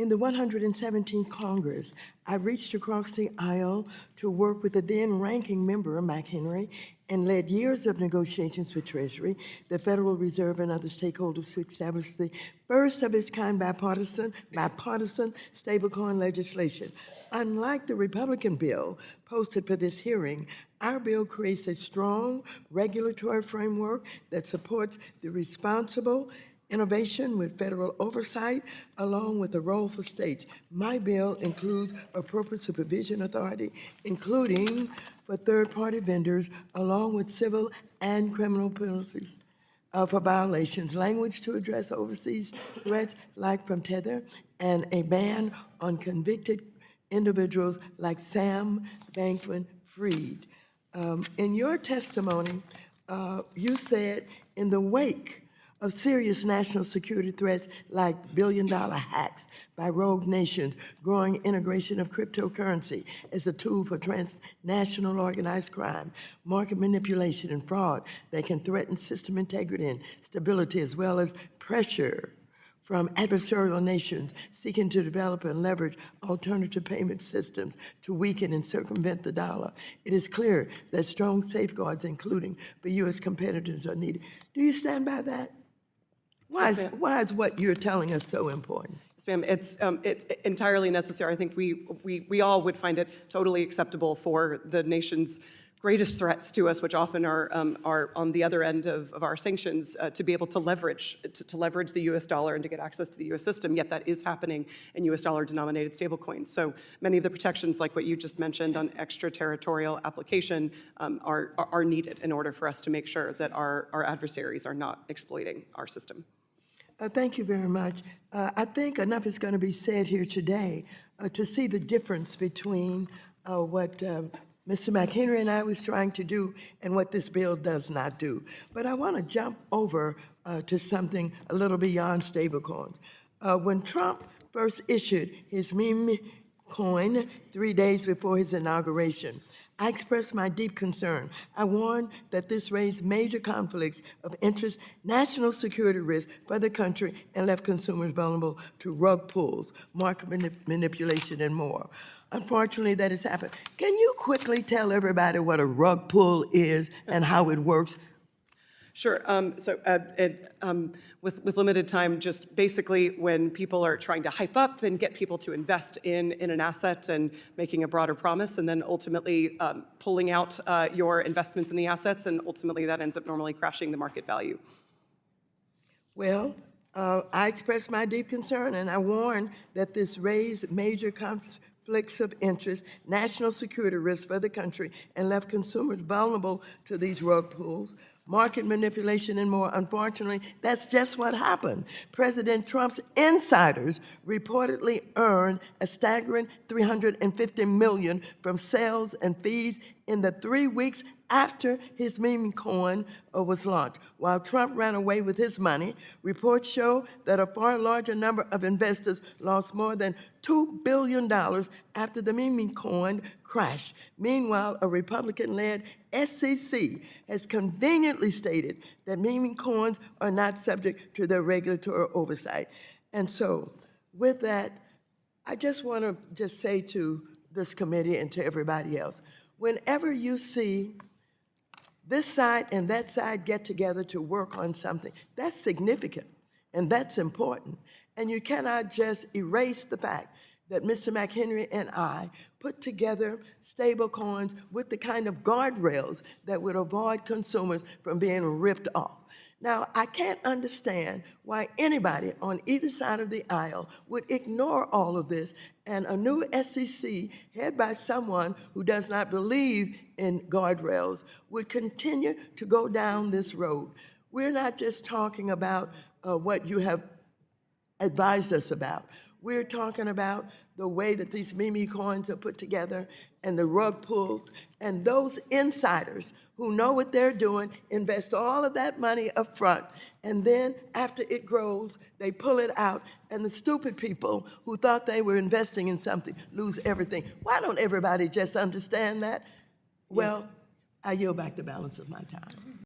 In the 117th Congress, I reached across the aisle to work with the then ranking member, McHenry, and led years of negotiations with Treasury, the Federal Reserve, and other stakeholders to establish the first of its kind bipartisan stablecoin legislation. Unlike the Republican bill posted for this hearing, our bill creates a strong regulatory framework that supports the responsible innovation with federal oversight, along with a role for states. My bill includes appropriate supervision authority, including for third-party vendors, along with civil and criminal penalties for violations, language to address overseas threats like from Tether, and a ban on convicted individuals like Sam Bankman-Fried. In your testimony, you said, in the wake of serious national security threats like billion-dollar hacks by rogue nations, growing integration of cryptocurrency as a tool for transnational organized crime, market manipulation and fraud that can threaten system integrity and stability, as well as pressure from adversarial nations seeking to develop and leverage alternative payment systems to weaken and circumvent the dollar. It is clear that strong safeguards, including for U.S. competitors, are needed. Do you stand by that? Why is what you're telling us so important? Yes, ma'am. It's entirely necessary. I think we all would find it totally acceptable for the nation's greatest threats to us, which often are on the other end of our sanctions, to be able to leverage the U.S. dollar and to get access to the U.S. system. Yet that is happening in U.S. dollar-denominated stablecoins. So many of the protections, like what you just mentioned on extraterritorial application, are needed in order for us to make sure that our adversaries are not exploiting our system. Thank you very much. I think enough is going to be said here today to see the difference between what Mr. McHenry and I was trying to do and what this bill does not do. But I want to jump over to something a little beyond stablecoins. When Trump first issued his meme coin 3 days before his inauguration, I expressed my deep concern. I warned that this raised major conflicts of interest, national security risks for the country, and left consumers vulnerable to rug pulls, market manipulation, and more. Unfortunately, that has happened. Can you quickly tell everybody what a rug pull is and how it works? Sure. With limited time, just basically when people are trying to hype up and get people to invest in an asset and making a broader promise, and then ultimately pulling out your investments in the assets, and ultimately that ends up normally crashing the market value. Well, I expressed my deep concern, and I warned that this raised major conflicts of interest, national security risks for the country, and left consumers vulnerable to these rug pulls, market manipulation, and more. Unfortunately, that's just what happened. President Trump's insiders reportedly earned a staggering $350 million from sales and fees in the 3 weeks after his meme coin was launched. While Trump ran away with his money, reports show that a far larger number of investors lost more than $2 billion after the meme coin crashed. Meanwhile, a Republican-led SEC has conveniently stated that meme coins are not subject to their regulatory oversight. And so, with that, I just want to just say to this committee and to everybody else, whenever you see this side and that side get together to work on something, that's significant and that's important. And you cannot just erase the fact that Mr. McHenry and I put together stable coins with the kind of guardrails that would avoid consumers from being ripped off. Now, I can't understand why anybody on either side of the aisle would ignore all of this, and a new SEC, headed by someone who does not believe in guardrails, would continue to go down this road. We're not just talking about what you have advised us about. We're talking about the way that these meme coins are put together and the rug pulls, and those insiders who know what they're doing invest all of that money up front, and then after it grows, they pull it out, and the stupid people who thought they were investing in something lose everything. Why don't everybody just understand that? Well, I yield back the balance of my time.